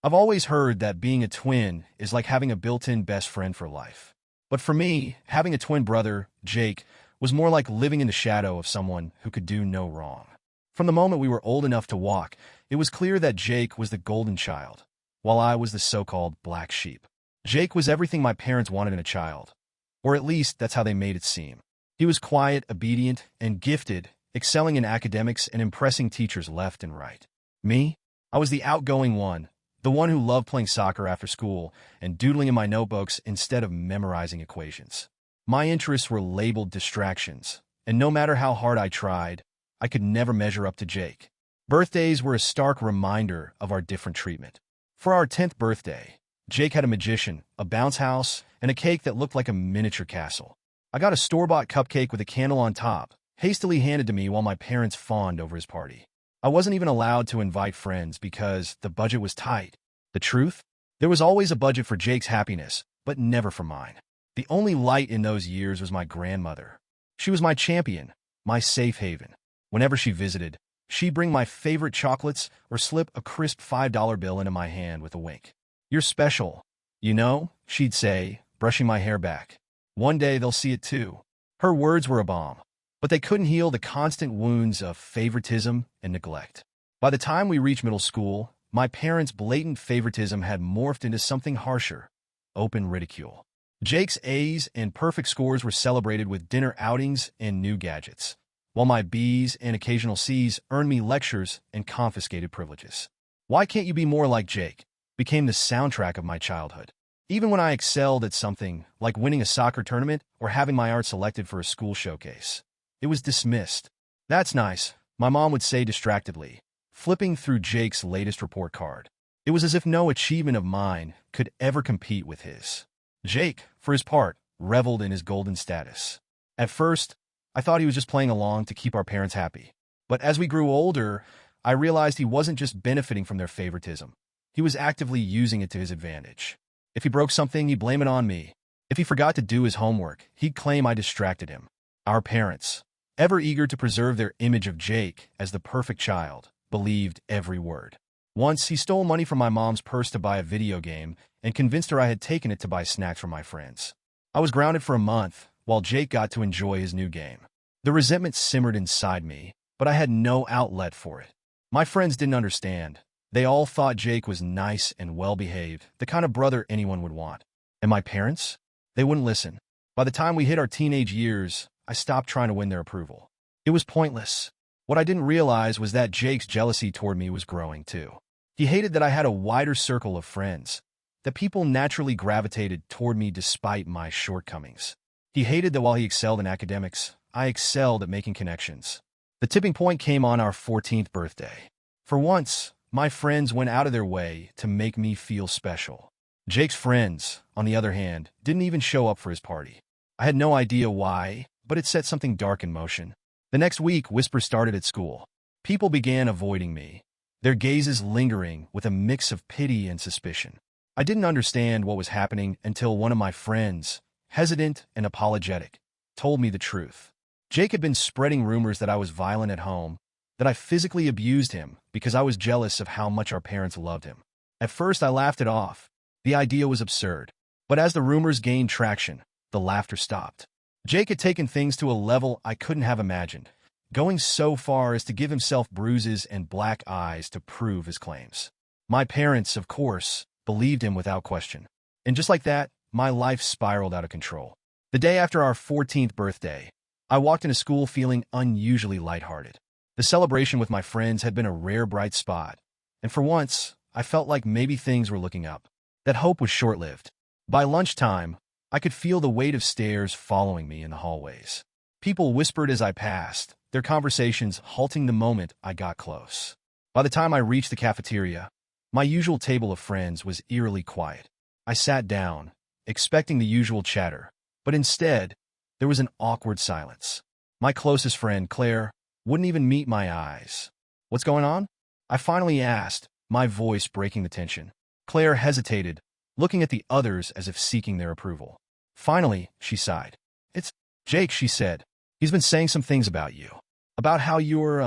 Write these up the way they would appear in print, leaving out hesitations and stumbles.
I've always heard that being a twin is like having a built-in best friend for life. But for me, having a twin brother, Jake, was more like living in the shadow of someone who could do no wrong. From the moment we were old enough to walk, it was clear that Jake was the golden child, while I was the so-called black sheep. Jake was everything my parents wanted in a child, or at least that's how they made it seem. He was quiet, obedient, and gifted, excelling in academics and impressing teachers left and right. Me? I was the outgoing one, the one who loved playing soccer after school and doodling in my notebooks instead of memorizing equations. My interests were labeled distractions, and no matter how hard I tried, I could never measure up to Jake. Birthdays were a stark reminder of our different treatment. For our 10th birthday, Jake had a magician, a bounce house, and a cake that looked like a miniature castle. I got a store-bought cupcake with a candle on top, hastily handed to me while my parents fawned over his party. I wasn't even allowed to invite friends because the budget was tight. The truth? There was always a budget for Jake's happiness, but never for mine. The only light in those years was my grandmother. She was my champion, my safe haven. Whenever she visited, she'd bring my favorite chocolates or slip a crisp $5 bill into my hand with a wink. "You're special, you know," she'd say, brushing my hair back. "One day they'll see it too." Her words were a balm, but they couldn't heal the constant wounds of favoritism and neglect. By the time we reached middle school, my parents' blatant favoritism had morphed into something harsher: open ridicule. Jake's A's and perfect scores were celebrated with dinner outings and new gadgets, while my B's and occasional C's earned me lectures and confiscated privileges. "Why can't you be more like Jake?" became the soundtrack of my childhood. Even when I excelled at something, like winning a soccer tournament or having my art selected for a school showcase, it was dismissed. "That's nice," my mom would say distractedly, flipping through Jake's latest report card. It was as if no achievement of mine could ever compete with his. Jake, for his part, reveled in his golden status. At first, I thought he was just playing along to keep our parents happy. But as we grew older, I realized he wasn't just benefiting from their favoritism. He was actively using it to his advantage. If he broke something, he'd blame it on me. If he forgot to do his homework, he'd claim I distracted him. Our parents, ever eager to preserve their image of Jake as the perfect child, believed every word. Once, he stole money from my mom's purse to buy a video game and convinced her I had taken it to buy snacks for my friends. I was grounded for a month, while Jake got to enjoy his new game. The resentment simmered inside me, but I had no outlet for it. My friends didn't understand. They all thought Jake was nice and well-behaved, the kind of brother anyone would want. And my parents? They wouldn't listen. By the time we hit our teenage years, I stopped trying to win their approval. It was pointless. What I didn't realize was that Jake's jealousy toward me was growing too. He hated that I had a wider circle of friends, that people naturally gravitated toward me despite my shortcomings. He hated that while he excelled in academics, I excelled at making connections. The tipping point came on our 14th birthday. For once, my friends went out of their way to make me feel special. Jake's friends, on the other hand, didn't even show up for his party. I had no idea why, but it set something dark in motion. The next week, whispers started at school. People began avoiding me, their gazes lingering with a mix of pity and suspicion. I didn't understand what was happening until one of my friends, hesitant and apologetic, told me the truth. Jake had been spreading rumors that I was violent at home, that I physically abused him because I was jealous of how much our parents loved him. At first, I laughed it off. The idea was absurd. But as the rumors gained traction, the laughter stopped. Jake had taken things to a level I couldn't have imagined, going so far as to give himself bruises and black eyes to prove his claims. My parents, of course, believed him without question. And just like that, my life spiraled out of control. The day after our 14th birthday, I walked into school feeling unusually lighthearted. The celebration with my friends had been a rare bright spot, and for once, I felt like maybe things were looking up. That hope was short-lived. By lunchtime, I could feel the weight of stares following me in the hallways. People whispered as I passed, their conversations halting the moment I got close. By the time I reached the cafeteria, my usual table of friends was eerily quiet. I sat down, expecting the usual chatter, but instead, there was an awkward silence. My closest friend, Claire, wouldn't even meet my eyes. "What's going on?" I finally asked, my voice breaking the tension. Claire hesitated, looking at the others as if seeking their approval. Finally, she sighed. "It's Jake," she said. "He's been saying some things about you. About how you're,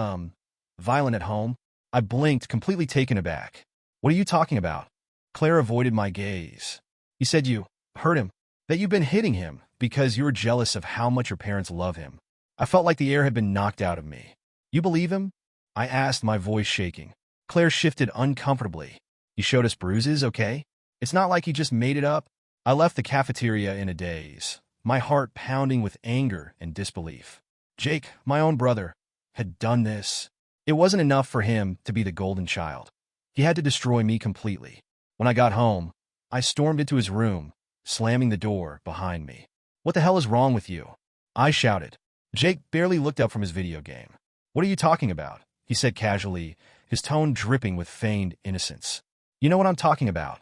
violent at home." I blinked, completely taken aback. "What are you talking about?" Claire avoided my gaze. He said you hurt him, that you've been hitting him because you were jealous of how much your parents love him. I felt like the air had been knocked out of me. You believe him? I asked, my voice shaking. Claire shifted uncomfortably. He showed us bruises, okay? It's not like he just made it up. I left the cafeteria in a daze, my heart pounding with anger and disbelief. Jake, my own brother, had done this. It wasn't enough for him to be the golden child. He had to destroy me completely. When I got home, I stormed into his room, slamming the door behind me. What the hell is wrong with you? I shouted. Jake barely looked up from his video game. What are you talking about? He said casually, his tone dripping with feigned innocence. You know what I'm talking about.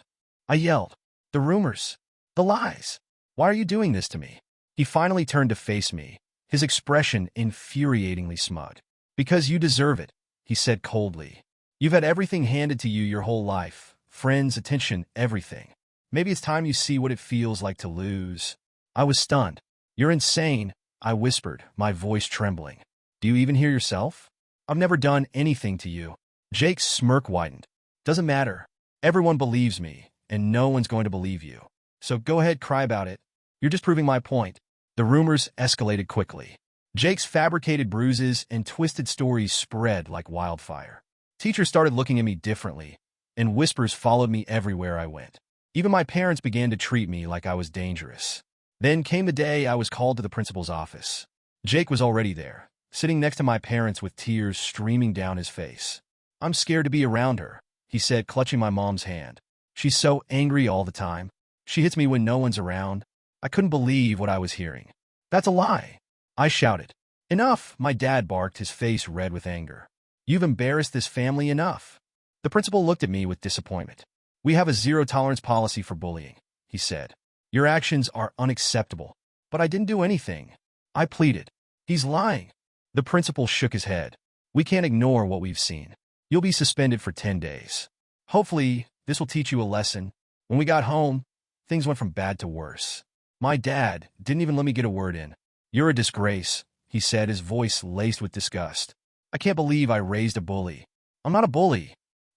I yelled. The rumors. The lies. Why are you doing this to me? He finally turned to face me, his expression infuriatingly smug. Because you deserve it, he said coldly. You've had everything handed to you your whole life. Friends, attention, everything. Maybe it's time you see what it feels like to lose. I was stunned. You're insane, I whispered, my voice trembling. Do you even hear yourself? I've never done anything to you. Jake's smirk widened. Doesn't matter. Everyone believes me, and no one's going to believe you. So go ahead, cry about it. You're just proving my point. The rumors escalated quickly. Jake's fabricated bruises and twisted stories spread like wildfire. Teachers started looking at me differently, and whispers followed me everywhere I went. Even my parents began to treat me like I was dangerous. Then came the day I was called to the principal's office. Jake was already there, sitting next to my parents with tears streaming down his face. I'm scared to be around her, he said, clutching my mom's hand. She's so angry all the time. She hits me when no one's around. I couldn't believe what I was hearing. That's a lie, I shouted. Enough, my dad barked, his face red with anger. You've embarrassed this family enough. The principal looked at me with disappointment. We have a zero-tolerance policy for bullying, he said. Your actions are unacceptable. But I didn't do anything. I pleaded. He's lying. The principal shook his head. We can't ignore what we've seen. You'll be suspended for 10 days. Hopefully, this will teach you a lesson. When we got home, things went from bad to worse. My dad didn't even let me get a word in. You're a disgrace, he said, his voice laced with disgust. I can't believe I raised a bully. I'm not a bully,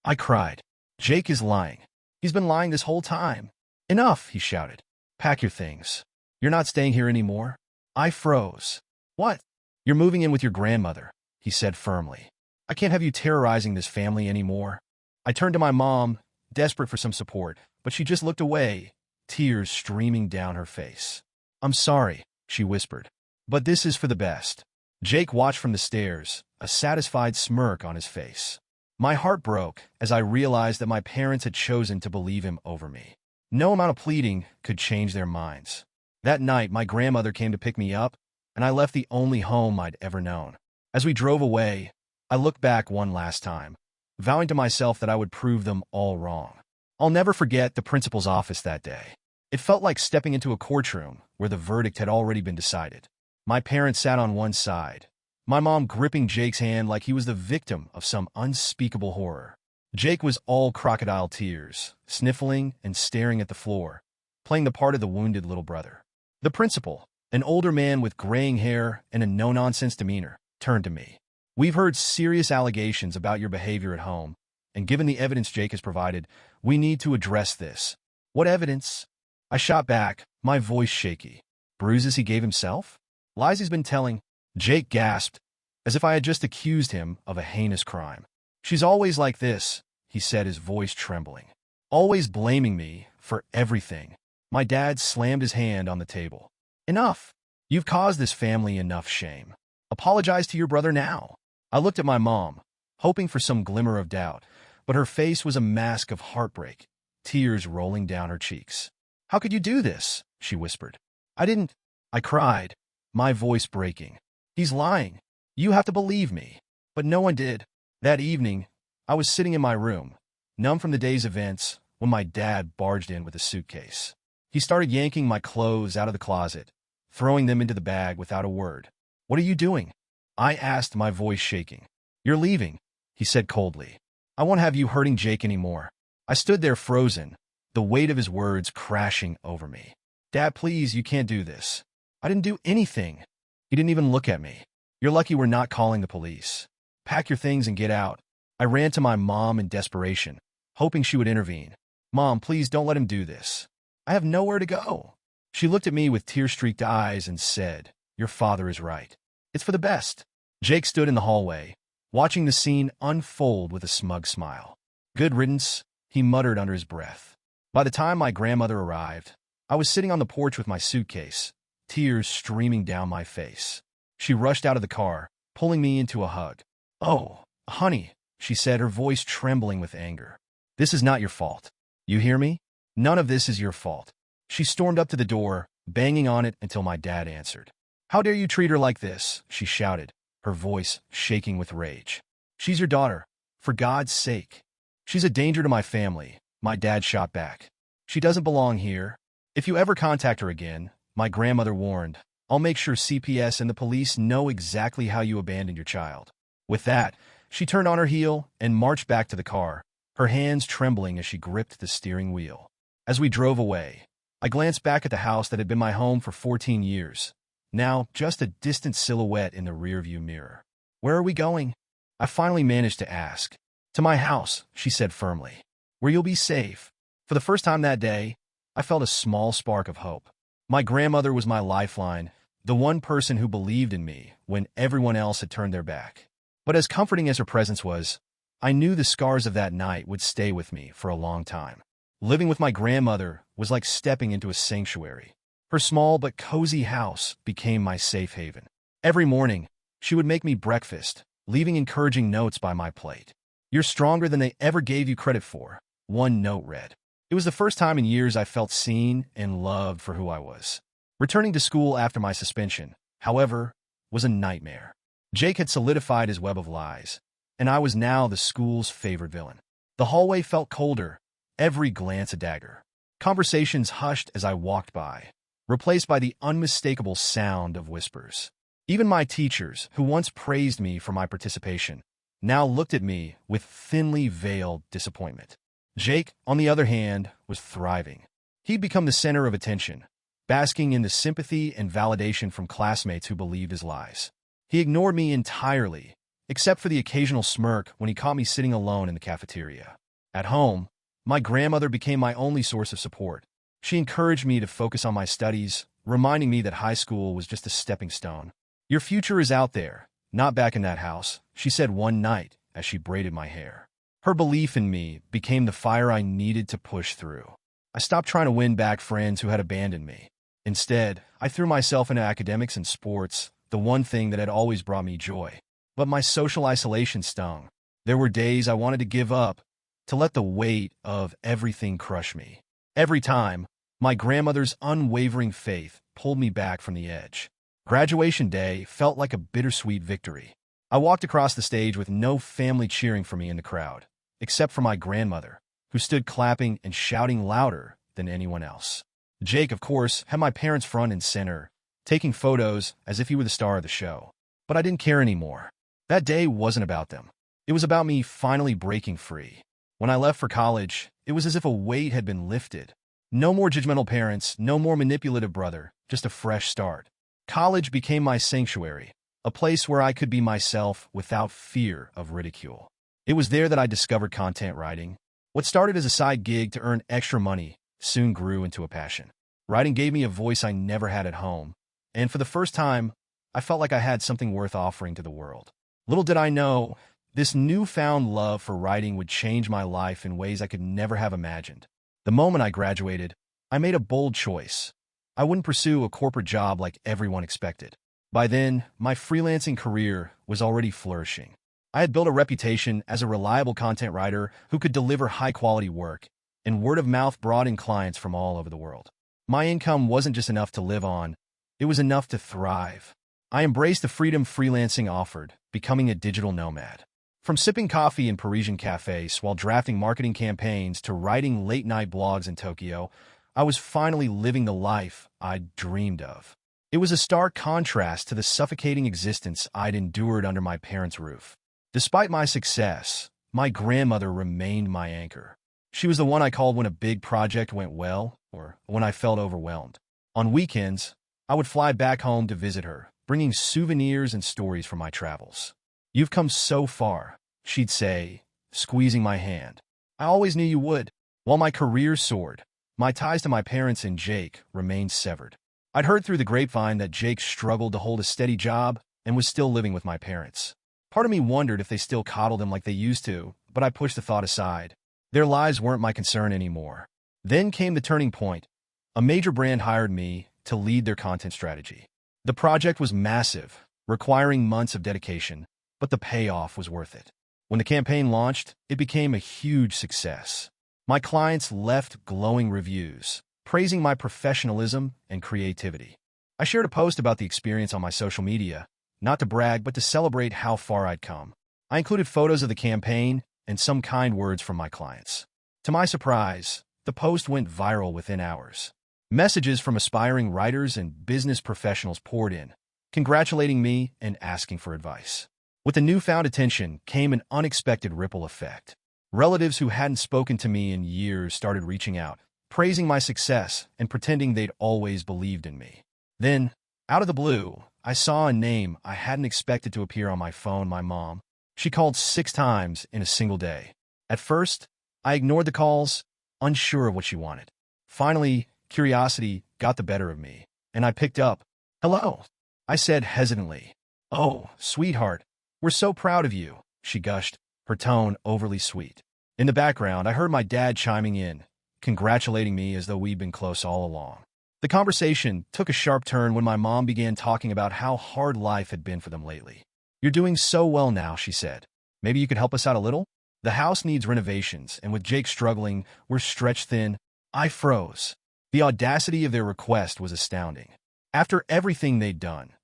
I cried. Jake is lying. He's been lying this whole time. Enough, he shouted. Pack your things. You're not staying here anymore. I froze. What? You're moving in with your grandmother, he said firmly. I can't have you terrorizing this family anymore. I turned to my mom, desperate for some support, but she just looked away, tears streaming down her face. I'm sorry, she whispered, but this is for the best. Jake watched from the stairs, a satisfied smirk on his face. My heart broke as I realized that my parents had chosen to believe him over me. No amount of pleading could change their minds. That night, my grandmother came to pick me up, and I left the only home I'd ever known. As we drove away, I looked back one last time, vowing to myself that I would prove them all wrong. I'll never forget the principal's office that day. It felt like stepping into a courtroom where the verdict had already been decided. My parents sat on one side, my mom gripping Jake's hand like he was the victim of some unspeakable horror. Jake was all crocodile tears, sniffling and staring at the floor, playing the part of the wounded little brother. The principal, an older man with graying hair and a no-nonsense demeanor, turned to me. We've heard serious allegations about your behavior at home, and given the evidence Jake has provided, we need to address this. What evidence? I shot back, my voice shaky. Bruises he gave himself? Lies he's been telling? Jake gasped, as if I had just accused him of a heinous crime. She's always like this, he said, his voice trembling. Always blaming me for everything. My dad slammed his hand on the table. Enough. You've caused this family enough shame. Apologize to your brother now. I looked at my mom, hoping for some glimmer of doubt, but her face was a mask of heartbreak, tears rolling down her cheeks. How could you do this? She whispered. I didn't. I cried, my voice breaking. He's lying. You have to believe me. But no one did. That evening, I was sitting in my room, numb from the day's events, when my dad barged in with a suitcase. He started yanking my clothes out of the closet, throwing them into the bag without a word. What are you doing? I asked, my voice shaking. You're leaving, he said coldly. I won't have you hurting Jake anymore. I stood there frozen, the weight of his words crashing over me. Dad, please, you can't do this. I didn't do anything. He didn't even look at me. You're lucky we're not calling the police. Pack your things and get out. I ran to my mom in desperation, hoping she would intervene. Mom, please don't let him do this. I have nowhere to go. She looked at me with tear-streaked eyes and said, Your father is right. It's for the best. Jake stood in the hallway, watching the scene unfold with a smug smile. Good riddance, he muttered under his breath. By the time my grandmother arrived, I was sitting on the porch with my suitcase, tears streaming down my face. She rushed out of the car, pulling me into a hug. Oh, honey, she said, her voice trembling with anger. This is not your fault. You hear me? None of this is your fault. She stormed up to the door, banging on it until my dad answered. How dare you treat her like this? She shouted, her voice shaking with rage. She's your daughter. For God's sake. She's a danger to my family, my dad shot back. She doesn't belong here. If you ever contact her again, my grandmother warned, I'll make sure CPS and the police know exactly how you abandoned your child. With that, she turned on her heel and marched back to the car, her hands trembling as she gripped the steering wheel. As we drove away, I glanced back at the house that had been my home for 14 years, now just a distant silhouette in the rearview mirror. Where are we going? I finally managed to ask. To my house, she said firmly, where you'll be safe. For the first time that day, I felt a small spark of hope. My grandmother was my lifeline, the one person who believed in me when everyone else had turned their back. But as comforting as her presence was, I knew the scars of that night would stay with me for a long time. Living with my grandmother was like stepping into a sanctuary. Her small but cozy house became my safe haven. Every morning, she would make me breakfast, leaving encouraging notes by my plate. You're stronger than they ever gave you credit for, one note read. It was the first time in years I felt seen and loved for who I was. Returning to school after my suspension, however, was a nightmare. Jake had solidified his web of lies, and I was now the school's favorite villain. The hallway felt colder, every glance a dagger. Conversations hushed as I walked by, replaced by the unmistakable sound of whispers. Even my teachers, who once praised me for my participation, now looked at me with thinly veiled disappointment. Jake, on the other hand, was thriving. He'd become the center of attention, basking in the sympathy and validation from classmates who believed his lies. He ignored me entirely, except for the occasional smirk when he caught me sitting alone in the cafeteria. At home, my grandmother became my only source of support. She encouraged me to focus on my studies, reminding me that high school was just a stepping stone. Your future is out there, not back in that house, she said one night as she braided my hair. Her belief in me became the fire I needed to push through. I stopped trying to win back friends who had abandoned me. Instead, I threw myself into academics and sports, the one thing that had always brought me joy. But my social isolation stung. There were days I wanted to give up, to let the weight of everything crush me. Every time, my grandmother's unwavering faith pulled me back from the edge. Graduation day felt like a bittersweet victory. I walked across the stage with no family cheering for me in the crowd, except for my grandmother, who stood clapping and shouting louder than anyone else. Jake, of course, had my parents front and center, taking photos as if he were the star of the show. But I didn't care anymore. That day wasn't about them. It was about me finally breaking free. When I left for college, it was as if a weight had been lifted. No more judgmental parents, no more manipulative brother, just a fresh start. College became my sanctuary, a place where I could be myself without fear of ridicule. It was there that I discovered content writing. What started as a side gig to earn extra money soon grew into a passion. Writing gave me a voice I never had at home, and for the first time, I felt like I had something worth offering to the world. Little did I know, this newfound love for writing would change my life in ways I could never have imagined. The moment I graduated, I made a bold choice. I wouldn't pursue a corporate job like everyone expected. By then, my freelancing career was already flourishing. I had built a reputation as a reliable content writer who could deliver high-quality work, and word of mouth brought in clients from all over the world. My income wasn't just enough to live on, it was enough to thrive. I embraced the freedom freelancing offered, becoming a digital nomad. From sipping coffee in Parisian cafes while drafting marketing campaigns to writing late-night blogs in Tokyo, I was finally living the life I'd dreamed of. It was a stark contrast to the suffocating existence I'd endured under my parents' roof. Despite my success, my grandmother remained my anchor. She was the one I called when a big project went well or when I felt overwhelmed. On weekends, I would fly back home to visit her, bringing souvenirs and stories from my travels. You've come so far, she'd say, squeezing my hand. I always knew you would. While my career soared, my ties to my parents and Jake remained severed. I'd heard through the grapevine that Jake struggled to hold a steady job and was still living with my parents. Part of me wondered if they still coddled him like they used to, but I pushed the thought aside. Their lives weren't my concern anymore. Then came the turning point. A major brand hired me to lead their content strategy. The project was massive, requiring months of dedication, but the payoff was worth it. When the campaign launched, it became a huge success. My clients left glowing reviews, praising my professionalism and creativity. I shared a post about the experience on my social media, not to brag, but to celebrate how far I'd come. I included photos of the campaign and some kind words from my clients. To my surprise, the post went viral within hours. Messages from aspiring writers and business professionals poured in, congratulating me and asking for advice. With the newfound attention came an unexpected ripple effect. Relatives who hadn't spoken to me in years started reaching out, praising my success and pretending they'd always believed in me. Then, out of the blue, I saw a name I hadn't expected to appear on my phone: my mom. She called 6 times in a single day. At first, I ignored the calls, unsure of what she wanted. Finally, curiosity got the better of me, and I picked up. "Hello," I said hesitantly. "Oh, sweetheart, we're so proud of you," she gushed, her tone overly sweet. In the background, I heard my dad chiming in, congratulating me as though we'd been close all along. The conversation took a sharp turn when my mom began talking about how hard life had been for them lately. "You're doing so well now," she said. "Maybe you could help us out a little? The house needs renovations, and with Jake struggling, we're stretched thin." I froze. The audacity of their request was astounding. After everything they'd done,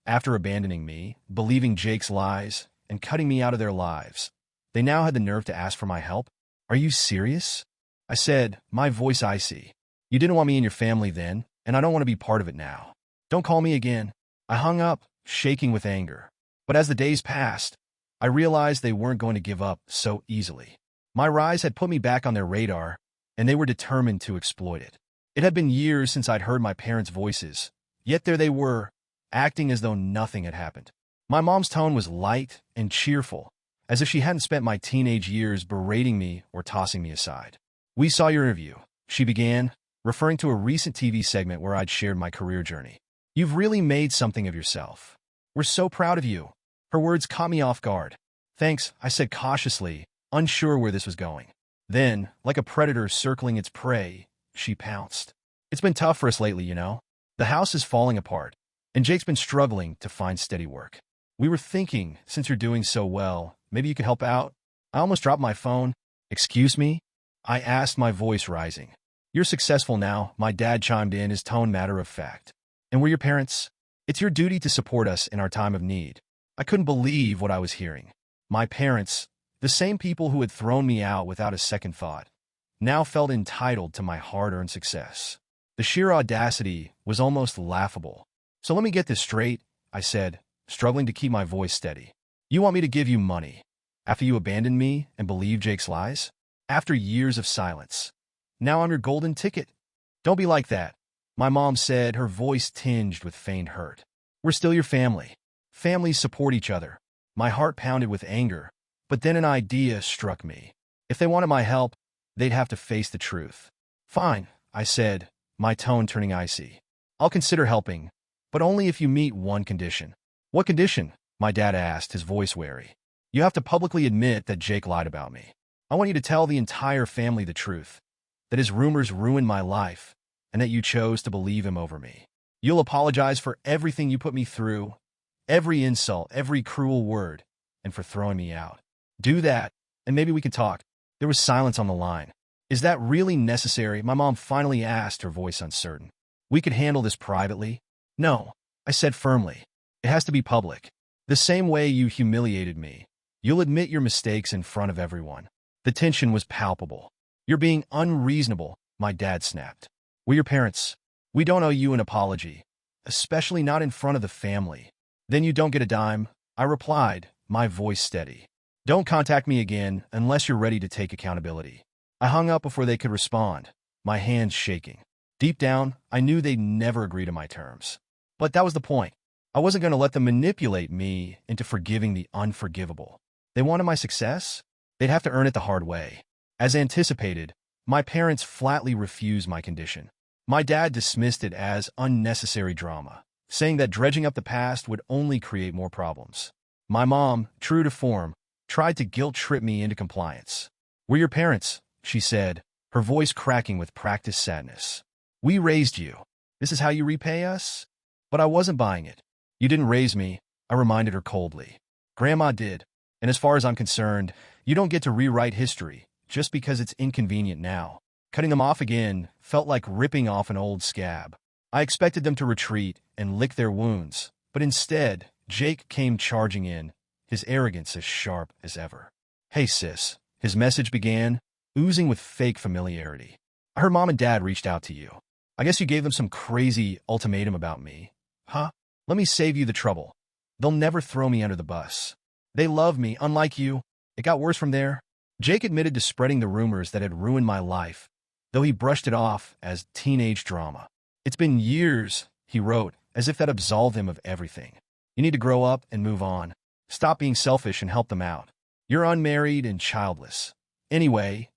after abandoning me, believing Jake's lies, and cutting me out of their lives, they now had the nerve to ask for my help? "Are you serious?" I said, my voice icy. "You didn't want me in your family then, and I don't want to be part of it now. Don't call me again." I hung up, shaking with anger. But as the days passed, I realized they weren't going to give up so easily. My rise had put me back on their radar, and they were determined to exploit it. It had been years since I'd heard my parents' voices, yet there they were, acting as though nothing had happened. My mom's tone was light and cheerful, as if she hadn't spent my teenage years berating me or tossing me aside. "We saw your interview," she began, referring to a recent TV segment where I'd shared my career journey. "You've really made something of yourself. We're so proud of you." Her words caught me off guard. "Thanks," I said cautiously, unsure where this was going. Then, like a predator circling its prey, she pounced. "It's been tough for us lately, you know. The house is falling apart, and Jake's been struggling to find steady work. We were thinking, since you're doing so well, maybe you could help out." I almost dropped my phone. "Excuse me?" I asked, my voice rising. "You're successful now," my dad chimed in, his tone matter of fact. "And we're your parents. It's your duty to support us in our time of need." I couldn't believe what I was hearing. My parents, the same people who had thrown me out without a second thought, now felt entitled to my hard-earned success. The sheer audacity was almost laughable. "So let me get this straight," I said, struggling to keep my voice steady. "You want me to give you money after you abandoned me and believed Jake's lies? After years of silence. Now I'm your golden ticket?" "Don't be like that," my mom said, her voice tinged with feigned hurt. "We're still your family. Families support each other." My heart pounded with anger, but then an idea struck me. If they wanted my help, they'd have to face the truth. "Fine," I said, my tone turning icy. "I'll consider helping, but only if you meet one condition." "What condition?" my dad asked, his voice wary. "You have to publicly admit that Jake lied about me. I want you to tell the entire family the truth, that his rumors ruined my life, and that you chose to believe him over me. You'll apologize for everything you put me through, every insult, every cruel word, and for throwing me out. Do that, and maybe we can talk." There was silence on the line. "Is that really necessary?" my mom finally asked, her voice uncertain. "We could handle this privately." "No," I said firmly. "It has to be public. The same way you humiliated me. You'll admit your mistakes in front of everyone." The tension was palpable. "You're being unreasonable," my dad snapped. "We're your parents. We don't owe you an apology, especially not in front of the family." "Then you don't get a dime," I replied, my voice steady. "Don't contact me again unless you're ready to take accountability." I hung up before they could respond, my hands shaking. Deep down, I knew they'd never agree to my terms. But that was the point. I wasn't going to let them manipulate me into forgiving the unforgivable. They wanted my success? They'd have to earn it the hard way. As anticipated, My parents flatly refused my condition. My dad dismissed it as unnecessary drama, saying that dredging up the past would only create more problems. My mom, true to form, tried to guilt-trip me into compliance. "We're your parents," she said, her voice cracking with practiced sadness. "We raised you. This is how you repay us?" But I wasn't buying it. "You didn't raise me," I reminded her coldly. "Grandma did. And as far as I'm concerned, you don't get to rewrite history just because it's inconvenient now." Cutting them off again felt like ripping off an old scab. I expected them to retreat and lick their wounds, but instead, Jake came charging in, his arrogance as sharp as ever. "Hey, sis," his message began, oozing with fake familiarity. "I heard Mom and Dad reached out to you. I guess you gave them some crazy ultimatum about me. Huh? Let me save you the trouble. They'll never throw me under the bus. They love me, unlike you." It got worse from there. Jake admitted to spreading the rumors that had ruined my life, though he brushed it off as teenage drama. "It's been years," he wrote, as if that absolved him of everything. "You need to grow up and move on. Stop being selfish and help them out. You're unmarried and childless. Anyway,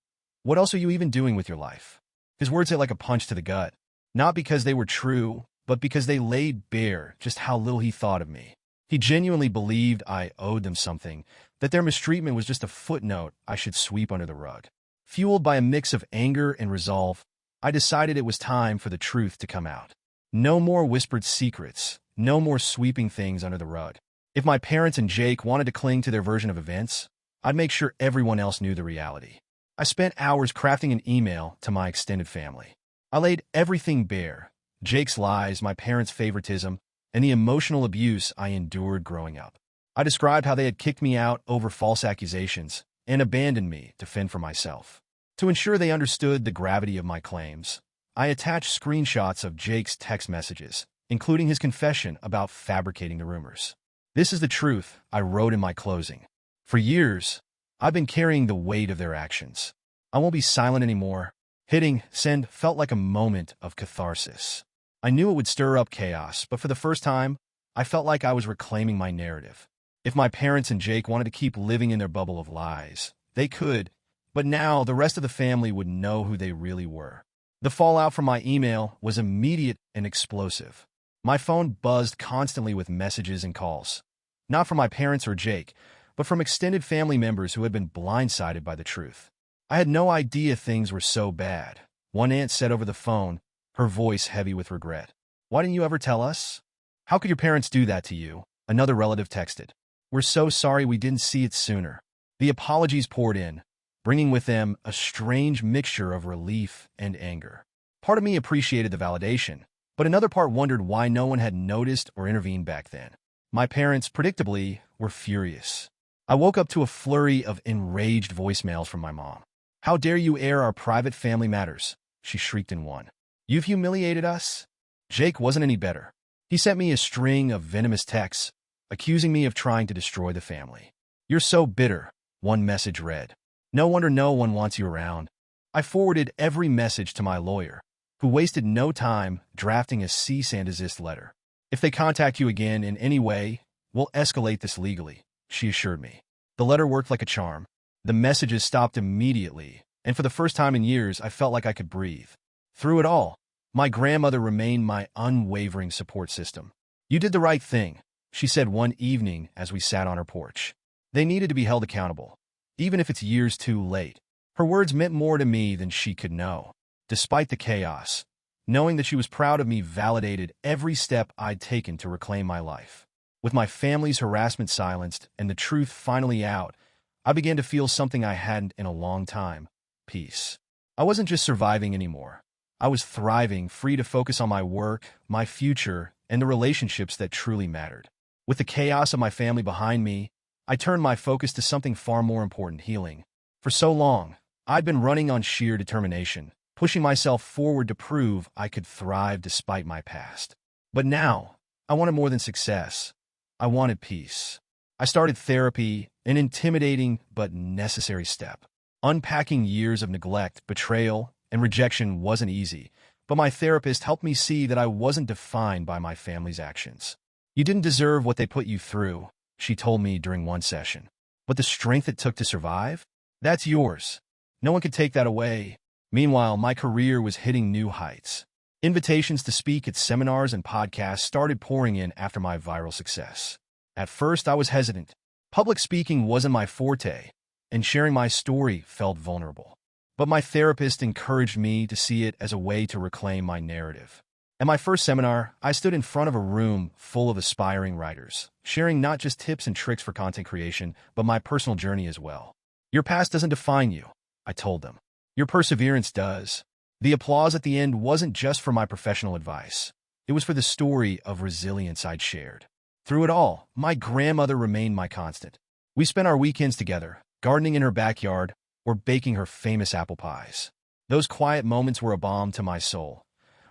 what else are you even doing with your life?" His words hit like a punch to the gut, not because they were true, but because they laid bare just how little he thought of me. He genuinely believed I owed them something, that their mistreatment was just a footnote I should sweep under the rug. Fueled by a mix of anger and resolve, I decided it was time for the truth to come out. No more whispered secrets, no more sweeping things under the rug. If my parents and Jake wanted to cling to their version of events, I'd make sure everyone else knew the reality. I spent hours crafting an email to my extended family. I laid everything bare: Jake's lies, my parents' favoritism, and the emotional abuse I endured growing up. I described how they had kicked me out over false accusations and abandoned me to fend for myself. To ensure they understood the gravity of my claims, I attached screenshots of Jake's text messages, including his confession about fabricating the rumors. "This is the truth," I wrote in my closing. "For years, I've been carrying the weight of their actions. I won't be silent anymore." Hitting send felt like a moment of catharsis. I knew it would stir up chaos, but for the first time, I felt like I was reclaiming my narrative. If my parents and Jake wanted to keep living in their bubble of lies, they could, but now the rest of the family would know who they really were. The fallout from my email was immediate and explosive. My phone buzzed constantly with messages and calls, not from my parents or Jake, but from extended family members who had been blindsided by the truth. I had no idea things were so bad. One aunt said over the phone, her voice heavy with regret, "Why didn't you ever tell us?" "How could your parents do that to you?" Another relative texted. "We're so sorry we didn't see it sooner." The apologies poured in, bringing with them a strange mixture of relief and anger. Part of me appreciated the validation, but another part wondered why no one had noticed or intervened back then. My parents, predictably, were furious. I woke up to a flurry of enraged voicemails from my mom. "How dare you air our private family matters?" she shrieked in one. "You've humiliated us." Jake wasn't any better. He sent me a string of venomous texts, accusing me of trying to destroy the family. "You're so bitter," one message read. "No wonder no one wants you around." I forwarded every message to my lawyer, who wasted no time drafting a cease and desist letter. "If they contact you again in any way, we'll escalate this legally," she assured me. The letter worked like a charm. The messages stopped immediately, and for the first time in years, I felt like I could breathe. Through it all, my grandmother remained my unwavering support system. "You did the right thing," she said one evening as we sat on her porch. "They needed to be held accountable, even if it's years too late." Her words meant more to me than she could know. Despite the chaos, knowing that she was proud of me validated every step I'd taken to reclaim my life. With my family's harassment silenced and the truth finally out, I began to feel something I hadn't in a long time: peace. I wasn't just surviving anymore. I was thriving, free to focus on my work, my future, and the relationships that truly mattered. With the chaos of my family behind me, I turned my focus to something far more important: healing. For so long, I'd been running on sheer determination, pushing myself forward to prove I could thrive despite my past. But now, I wanted more than success. I wanted peace. I started therapy, an intimidating but necessary step. Unpacking years of neglect, betrayal, and rejection wasn't easy, but my therapist helped me see that I wasn't defined by my family's actions. "You didn't deserve what they put you through," she told me during one session. "But the strength it took to survive? That's yours. No one can take that away." Meanwhile, my career was hitting new heights. Invitations to speak at seminars and podcasts started pouring in after my viral success. At first, I was hesitant. Public speaking wasn't my forte, and sharing my story felt vulnerable. But my therapist encouraged me to see it as a way to reclaim my narrative. At my first seminar, I stood in front of a room full of aspiring writers, sharing not just tips and tricks for content creation, but my personal journey as well. Your past doesn't define you, I told them. Your perseverance does. The applause at the end wasn't just for my professional advice. It was for the story of resilience I'd shared. Through it all, my grandmother remained my constant. We spent our weekends together, gardening in her backyard or baking her famous apple pies. Those quiet moments were a balm to my soul.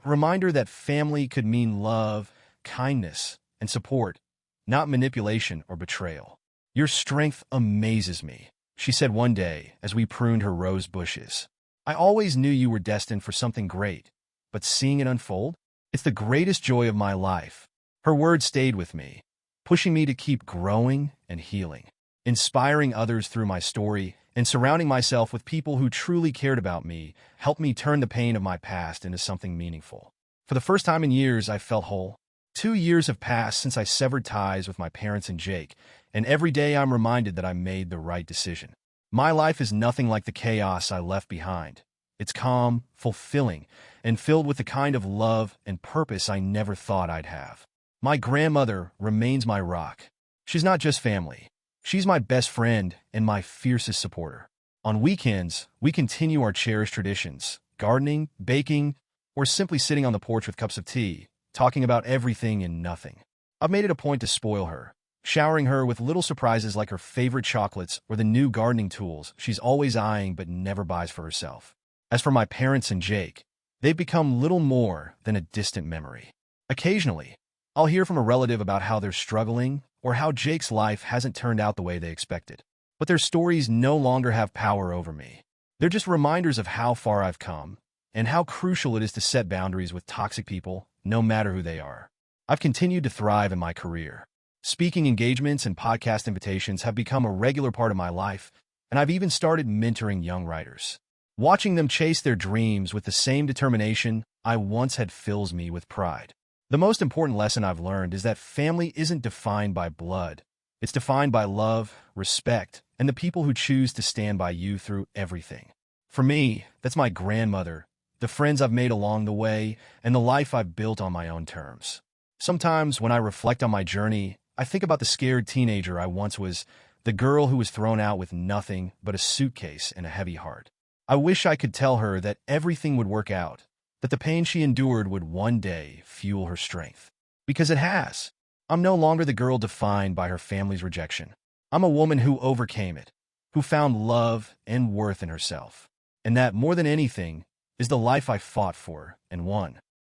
A reminder that family could mean love, kindness, and support, not manipulation or betrayal. Your strength amazes me, she said one day as we pruned her rose bushes. I always knew you were destined for something great, but seeing it unfold? It's the greatest joy of my life. Her words stayed with me, pushing me to keep growing and healing, inspiring others through my story, and surrounding myself with people who truly cared about me helped me turn the pain of my past into something meaningful. For the first time in years, I felt whole. 2 years have passed since I severed ties with my parents and Jake, and every day I'm reminded that I made the right decision. My life is nothing like the chaos I left behind. It's calm, fulfilling, and filled with the kind of love and purpose I never thought I'd have. My grandmother remains my rock. She's not just family. She's my best friend and my fiercest supporter. On weekends, we continue our cherished traditions, gardening, baking, or simply sitting on the porch with cups of tea, talking about everything and nothing. I've made it a point to spoil her, showering her with little surprises like her favorite chocolates or the new gardening tools she's always eyeing but never buys for herself. As for my parents and Jake, they've become little more than a distant memory. Occasionally, I'll hear from a relative about how they're struggling or how Jake's life hasn't turned out the way they expected. But their stories no longer have power over me. They're just reminders of how far I've come and how crucial it is to set boundaries with toxic people, no matter who they are. I've continued to thrive in my career. Speaking engagements and podcast invitations have become a regular part of my life, and I've even started mentoring young writers. Watching them chase their dreams with the same determination I once had fills me with pride. The most important lesson I've learned is that family isn't defined by blood. It's defined by love, respect, and the people who choose to stand by you through everything. For me, that's my grandmother, the friends I've made along the way, and the life I've built on my own terms. Sometimes when I reflect on my journey, I think about the scared teenager I once was, the girl who was thrown out with nothing but a suitcase and a heavy heart. I wish I could tell her that everything would work out, that the pain she endured would one day fuel her strength. Because it has. I'm no longer the girl defined by her family's rejection. I'm a woman who overcame it, who found love and worth in herself. And that, more than anything, is the life I fought for and won.